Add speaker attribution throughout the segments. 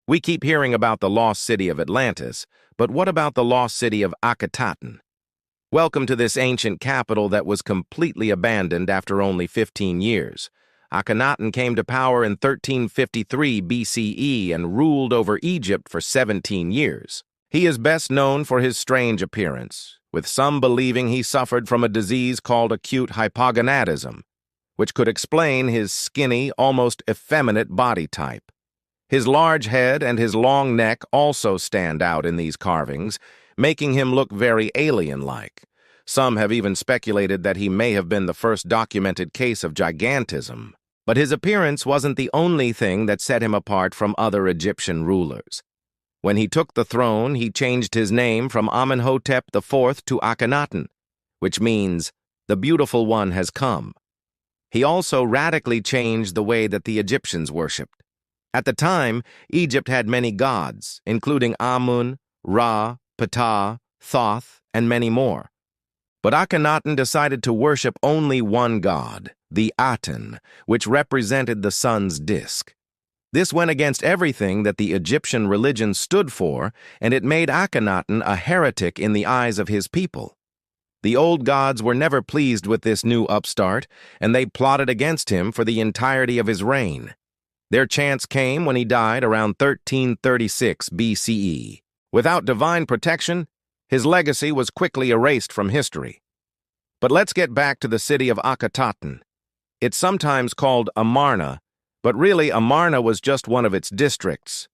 Speaker 1: We keep hearing about the lost city of Atlantis, but what about the lost city of Akhetaten? Welcome to this ancient capital that was completely abandoned after only 15 years. Akhenaten came to power in 1353 BCE and ruled over Egypt for 17 years. He is best known for his strange appearance, with some believing he suffered from a disease called acute hypogonadism, which could explain his skinny, almost effeminate body type. His large head and his long neck also stand out in these carvings, making him look very alien-like. Some have even speculated that he may have been the first documented case of gigantism. But his appearance wasn't the only thing that set him apart from other Egyptian rulers. When he took the throne, he changed his name from Amenhotep IV to Akhenaten, which means, "The beautiful one has come." He also radically changed the way that the Egyptians worshipped. At the time, Egypt had many gods, including Amun, Ra, Ptah, Thoth, and many more. But Akhenaten decided to worship only one god, the Aten, which represented the sun's disk. This went against everything that the Egyptian religion stood for, and it made Akhenaten a heretic in the eyes of his people. The old gods were never pleased with this new upstart, and they plotted against him for the entirety of his reign. Their chance came when he died around 1336 BCE. Without divine protection, his legacy was quickly erased from history. But let's get back to the city of Akhetaten. It's sometimes called Amarna, but really Amarna was just one of its districts.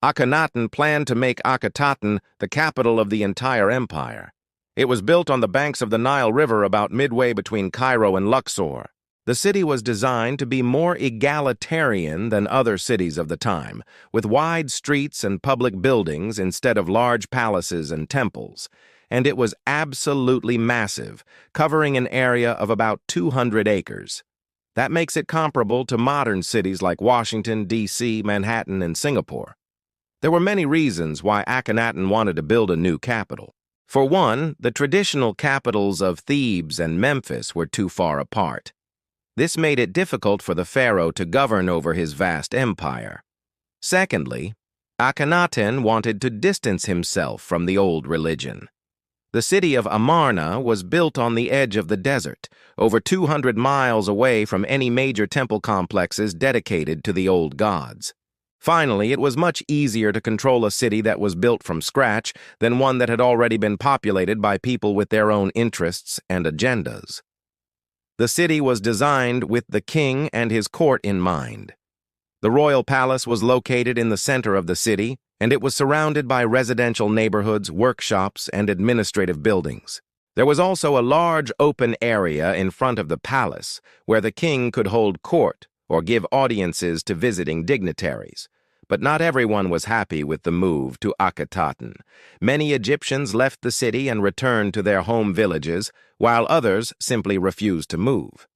Speaker 1: Akhenaten planned to make Akhetaten the capital of the entire empire. It was built on the banks of the Nile River about midway between Cairo and Luxor. The city was designed to be more egalitarian than other cities of the time, with wide streets and public buildings instead of large palaces and temples. And it was absolutely massive, covering an area of about 200 acres. That makes it comparable to modern cities like Washington, D.C., Manhattan, and Singapore. There were many reasons why Akhenaten wanted to build a new capital. For one, the traditional capitals of Thebes and Memphis were too far apart. This made it difficult for the pharaoh to govern over his vast empire. Secondly, Akhenaten wanted to distance himself from the old religion. The city of Amarna was built on the edge of the desert, over 200 miles away from any major temple complexes dedicated to the old gods. Finally, it was much easier to control a city that was built from scratch than one that had already been populated by people with their own interests and agendas. The city was designed with the king and his court in mind. The royal palace was located in the center of the city, and it was surrounded by residential neighborhoods, workshops, and administrative buildings. There was also a large open area in front of the palace where the king could hold court or give audiences to visiting dignitaries. But not everyone was happy with the move to Akhetaten. Many Egyptians left the city and returned to their home villages, while others simply refused to move.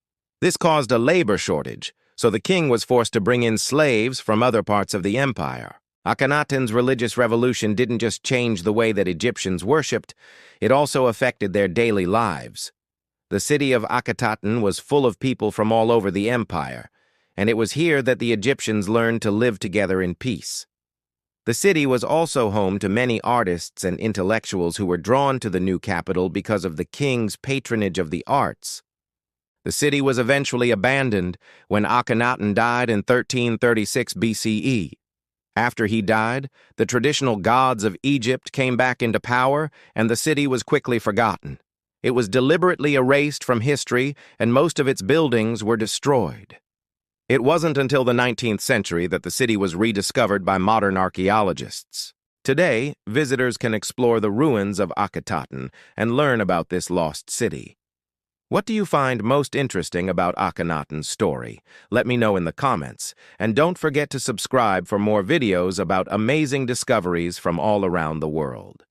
Speaker 1: This caused a labor shortage, so the king was forced to bring in slaves from other parts of the empire. Akhenaten's religious revolution didn't just change the way that Egyptians worshipped, it also affected their daily lives. The city of Akhetaten was full of people from all over the empire, and it was here that the Egyptians learned to live together in peace. The city was also home to many artists and intellectuals who were drawn to the new capital because of the king's patronage of the arts. The city was eventually abandoned when Akhenaten died in 1336 BCE. After he died, the traditional gods of Egypt came back into power, and the city was quickly forgotten. It was deliberately erased from history, and most of its buildings were destroyed. It wasn't until the 19th century that the city was rediscovered by modern archaeologists. Today, visitors can explore the ruins of Akhetaten and learn about this lost city. What do you find most interesting about Akhenaten's story? Let me know in the comments, and don't forget to subscribe for more videos about amazing discoveries from all around the world.